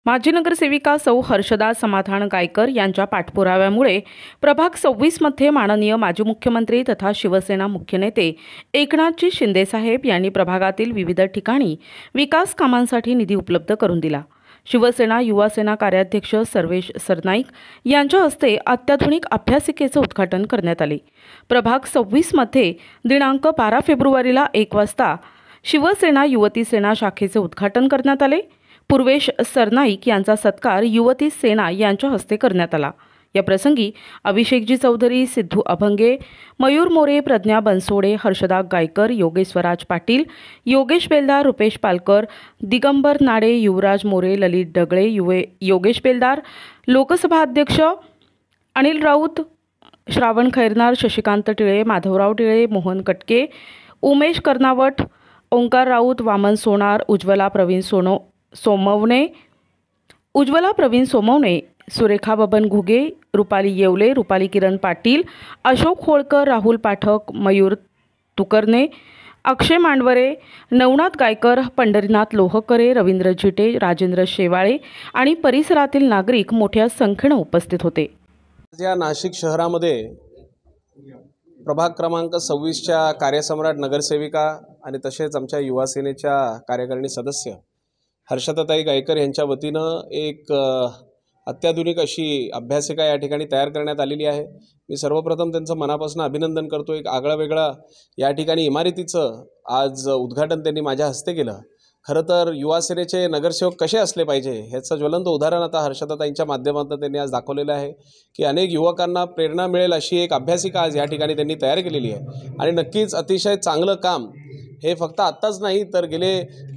माजी नगरसेविका सौ हर्षदा समाधान गायकर यांच्या पाठपुराव्यामुळे प्रभाग 26 मध्ये माननीय माजी मुख्यमंत्री तथा शिवसेना मुख्य नेते एकनाथजी शिंदे साहेब यांनी प्रभागातील विविध ठिकाणी विकास कामांसाठी निधी उपलब्ध करून दिला। शिवसेना युवा सेना कार्याध्यक्ष सर्वेश सरनाईक यांच्या हस्ते अत्याधुनिक अभ्यासिकेचे उद्घाटन करण्यात आले। प्रभाग 26 मध्ये दिनांक 12 फेब्रुवारीला 1 वाजता शिवसेना युवती सेना शाखेचे उद्घाटन करण्यात आले। पूर्वेश सरनाईक यांचा सत्कार युवती सेना यांच्या हस्ते करण्यात आला। या प्रसंगी अभिषेकजी चौधरी, सिद्धू अभंगे, मयूर मोरे, प्रज्ञा बनसोडे, हर्षदा गायकर, योगेश्वराज पाटील, योगेश बेलदार, रुपेश पालकर, दिगंबर नाडे, युवराज मोरे, ललित डगळे, योगेश बेलदार, लोकसभा अध्यक्ष अनिल राऊत, श्रावण खैरनार, शशिकांत टिळे, माधवराव टिळे, मोहन कटके, उमेश कर्नावट, ओंकार राऊत, वामन सोनार, उज्ज्वला प्रवीण सोमवणे, सुरेखा बबन घुगे, रुपाली येवले, रुपाली किरण पाटील, अशोक होळकर, राहुल पाठक, मयूर तुकरने, अक्षय मांडवरे, नवनाथ गायकर, पंढरीनाथ लोहकरे, रवींद्र जिटे, राजेंद्र शेवाळे आणि परिसरातील नागरिक मोठ्या संख्येने उपस्थित होते। या नाशिक शहरामध्ये प्रभाग क्रमांक 26च्या कार्यसम्राट नगरसेविका आणि तसेच आमच्या युवा सेनेच्या कार्यकारिणी सदस्य हर्षदाताई गायकर यांच्या वतीनं एक अत्याधुनिक अशी अभ्यासिका या ठिकाणी तयार करण्यात आलेली आहे। मी सर्वप्रथम त्यांचं मनापासून अभिनंदन करतो। एक आगळा वेगळा या ठिकाणी इमारतीचं आज उद्घाटन त्यांनी माझ्या हस्ते केलं। खरं तर युवा सेनेचे नगरसेवक कसे असले पाहिजे ह्याचं ज्वलंत उदाहरण आता हर्षदाताईंच्या माध्यमातून त्यांनी आज दाखवलेलं आहे की अनेक युवकांना प्रेरणा मिळेल अशी एक अभ्यासिका आज या ठिकाणी त्यांनी तयार केलेली आहे। आणि नक्कीच अतिशय चांगलं काम हे फक्त आत्ताच नाही तर गेले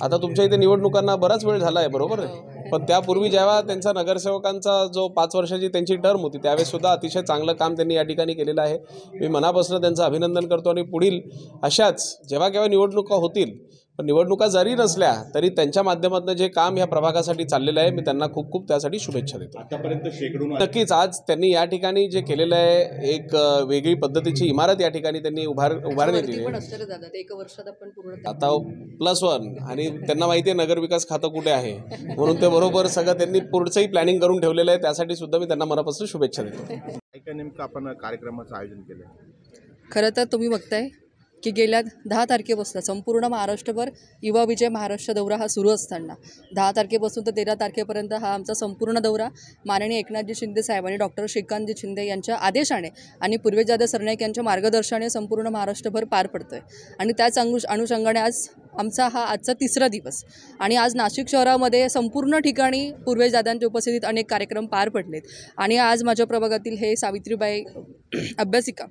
आता तुमच्या इथे निवडणुकांना बराच वेळ झाला आहे, बरोबर आहे, पण त्यापूर्वी जेव्हा त्यांचा नगरसेवकांचा जो 5 वर्षाची त्यांची टर्म होती त्यावेळेसुद्धा अतिशय चांगलं काम त्यांनी या ठिकाणी केलेलं आहे। मी मनापासून त्यांचं अभिनंदन करतो आणि पुढील अशाच जेव्हा केव्हा निवडणुका होतील पण निवडणुका जरी नसल्या तरी त्यांच्या माध्यमातून जे काम ह्या प्रभागासाठी चाललेलं आहे मी त्यांना खूप खूप त्यासाठी शुभेच्छा देतो। आतापर्यंत शेकडो नक्कीच आज त्यांनी या ठिकाणी जे केलेलं आहे एक वेगळी पद्धतीची इमारत या ठिकाणी त्यांनी उभारण्यात दिली आता +1 आणि त्यांना माहिती आहे नगर विकास खातं कुठे आहे म्हणून ते बरोबर सगळं त्यांनी पुढचंही प्लॅनिंग करून ठेवलेलं आहे। त्यासाठी सुद्धा मी त्यांना मनापासून शुभेच्छा देतो। नेमकं आपण कार्यक्रमाचं आयोजन केलं खरं तर तुम्ही बघताय की गेल्या 10 तारखेपासून संपूर्ण महाराष्ट्रभर युवा विजय महाराष्ट्र दौरा हा सुरू असताना 10 तारखेपासून तर 13 तारखेपर्यंत हा आमचा संपूर्ण दौरा माननीय एकनाथजी शिंदे साहेब आणि डॉक्टर श्रीकांतजी शिंदे यांच्या आदेशाने आणि पूर्वेशदादा सरनाईक यांच्या मार्गदर्शनाने संपूर्ण महाराष्ट्रभर पार पडतोय। आणि त्याच अनुषंगाने आज आमचा हा आजचा 3रा दिवस आणि आज नाशिक शहरामध्ये संपूर्ण ठिकाणी पूर्वेशदादांच्या उपस्थितीत अनेक कार्यक्रम पार पडलेत। आणि आज माझ्या प्रभागातील हे सावित्रीबाई अभ्यासिका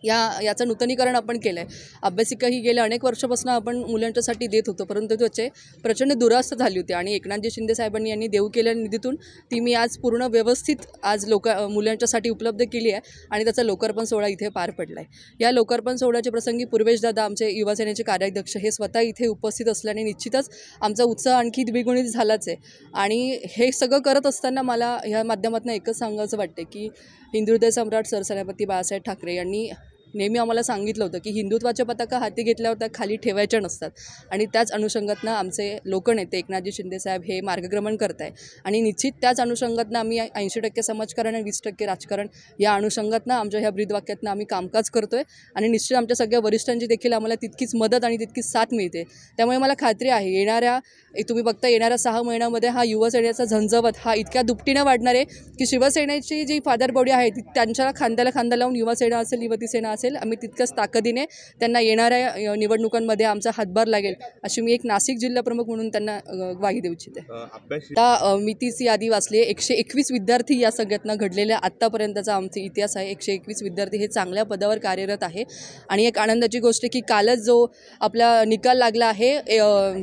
याचं नूतनीकरण आपण केलं आहे। अभ्यासिका ही गेल्या अनेक वर्षापासून आपण मुलांच्यासाठी देत होतो परंतु त्याचे प्रचंड दुरावस्था झाली होती आणि एकनाथजी शिंदे साहेबांनी यांनी देऊ केलेल्या निधीतून ती मी आज पूर्ण व्यवस्थित आज मुलांच्यासाठी उपलब्ध केली आहे आणि त्याचा लोकार्पण सोहळा इथे पार पडला आहे। या लोकार्पण सोहळ्याच्या प्रसंगी पूर्वेशदादा आमचे युवा सेनेचे कार्याध्यक्ष हे स्वतः इथे उपस्थित असल्याने निश्चितच आमचा उत्साह आणखी द्विगुणित झालाच आहे। आणि हे सगळं करत असताना मला ह्या माध्यमातून एकच सांगायचं वाटते की हिंदुहृदय सम्राट सरसेनापती बाळासाहेब ठाकरे यांनी नेहमी आम्हाला सांगितलं होतं की हिंदुत्वाच्या पताका हाती घेतल्यावर त्या खाली ठेवायच्या नसतात आणि त्याच अनुषंगातनं आमचे लोकनेते एकनाथजी शिंदे साहेब हे मार्गक्रमण करत आहे। आणि निश्चित त्याच अनुषंगातनं आम्ही 80% समाजकारण आणि 20% राजकारण या अनुषंगातनं आमच्या ह्या ब्रीदवाक्यातनं आम्ही कामकाज करतो आहे आणि निश्चित आमच्या सगळ्या वरिष्ठांची देखील आम्हाला तितकीच मदत आणि तितकीच साथ मिळते। त्यामुळे मला खात्री आहे तुम्ही बघता येणाऱ्या 6 महिन्यामध्ये हा युवा सेनेचा झंझावत हा इतक्या दुपटीने वाढणार आहे की शिवसेनेची जी फादर बॉडी आहे ती त्यांच्या खांद्याला खांदा लावून युवा सेना असेल युवती सेना असेल आम्ही तितक्याच ताकदीने त्यांना येणाऱ्या निवडणुकांमध्ये आमचा हातभार लागेल अशी मी एक नाशिक जिल्हा प्रमुख म्हणून त्यांना ग्वाही देऊ इच्छिते। आता मी तीच यादी वाचली आहे। 121 विद्यार्थी या सगळ्यातनं घडलेल्या आत्तापर्यंतचा आमचा इतिहास आहे। 121 विद्यार्थी हे चांगल्या पदावर कार्यरत आहे आणि एक आनंदाची गोष्ट की कालच जो आपला निकाल लागला आहे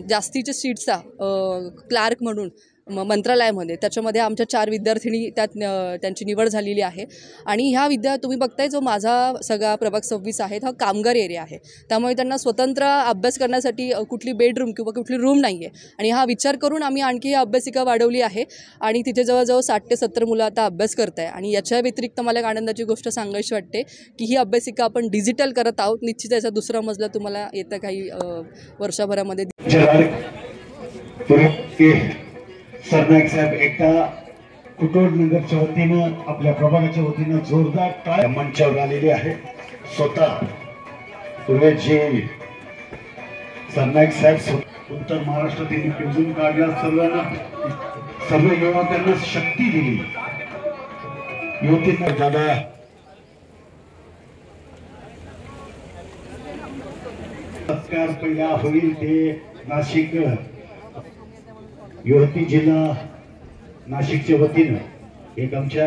जास्तीच्या सीट्सचा क्लार्क म्हणून मंत्रालयामध्ये त्याच्यामध्ये आमच्या 4 विद्यार्थिनी त्यांची निवड झालेली आहे। आणि ह्या तुम्ही बघताय जो माझा सगळा प्रभाग 26 आहे हा कामगार एरिया आहे त्यामुळे त्यांना स्वतंत्र अभ्यास करण्यासाठी कुठली बेडरूम किंवा कुठली रूम नाही आहे आणि हा विचार करून आम्ही आणखी ही अभ्यासिका वाढवली आहे आणि तिथे जवळजवळ 60 ते 70 मुलं आता अभ्यास करत आहे। आणि याच्या व्यतिरिक्त मला एक आनंदाची गोष्ट सांगायची वाटते की ही अभ्यासिका आपण डिजिटल करत आहोत। निश्चित याचा 2रा मजला तुम्हाला येत्या काही वर्षभरामध्ये सरनाईक साहेब एकदा कुटोड नगरच्या वतीनं आपल्या प्रभागाच्या वतीनं जोरदार टाळ्या मंचावर आलेली आहे. स्वतः सुरेशजी सरनाईक साहेब उत्तर महाराष्ट्रातील पिंजून काढल्या, सर्व युवकांना शक्ती दिली. युवतींना दादा सत्कार पहिला होईल ते नाशिक युवती जिल्हा नाशिकच्या वतीनं एक आमच्या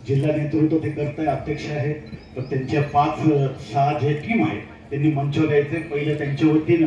जिल्हा नेतृत्व ते करताय, अध्यक्ष आहेत, तर त्यांच्या 5-6 जे टीम आहे त्यांनी मंचावर यायचे. पहिलं त्यांच्या वतीनं